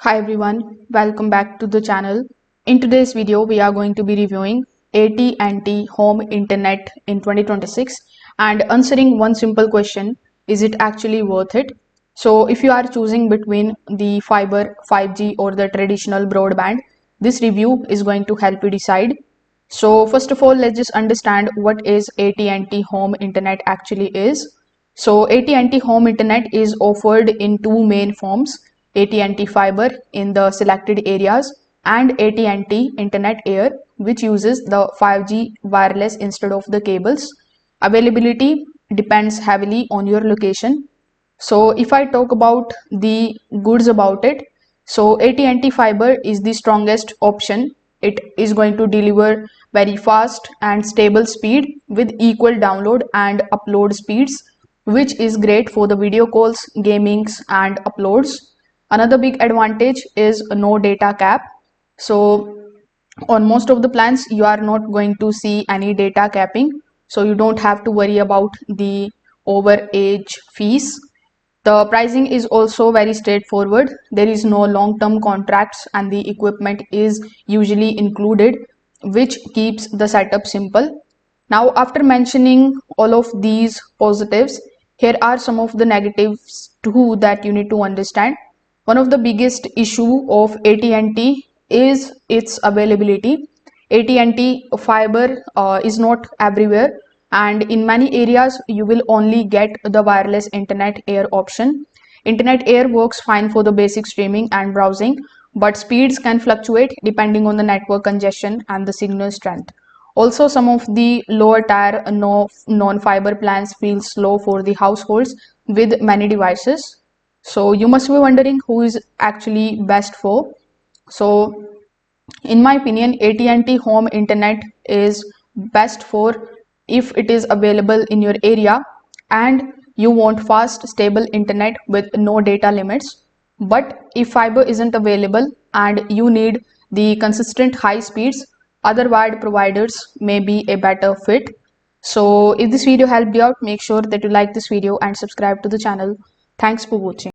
Hi everyone, welcome back to the channel. In today's video, we are going to be reviewing AT&T Home Internet in 2026 and answering one simple question, is it actually worth it? So if you are choosing between the fiber, 5G or the traditional broadband, this review is going to help you decide. So first of all, let's just understand what is AT&T Home Internet actually is. So AT&T Home Internet is offered in two main forms, AT&T Fiber in the selected areas and AT&T Internet Air, which uses the 5G wireless instead of the cables. Availability depends heavily on your location. So if I talk about the goods about it, so AT&T Fiber is the strongest option. It is going to deliver very fast and stable speed with equal download and upload speeds, which is great for the video calls, gamings and uploads. Another big advantage is no data cap. So on most of the plans, you are not going to see any data capping. So you don't have to worry about the overage fees. The pricing is also very straightforward. There is no long-term contracts and the equipment is usually included, which keeps the setup simple. Now, after mentioning all of these positives, here are some of the negatives too that you need to understand. One of the biggest issue of AT&T is its availability. AT&T fiber is not everywhere, and in many areas you will only get the wireless internet air option. Internet air works fine for the basic streaming and browsing, but speeds can fluctuate depending on the network congestion and the signal strength. Also, some of the lower tier non-fiber plans feel slow for the households with many devices. So you must be wondering who is actually best for. So in my opinion, AT&T Home Internet is best for if it is available in your area and you want fast, stable internet with no data limits. But if fiber isn't available and you need the consistent high speeds, other wired providers may be a better fit. So if this video helped you out, make sure that you like this video and subscribe to the channel. Thanks for watching.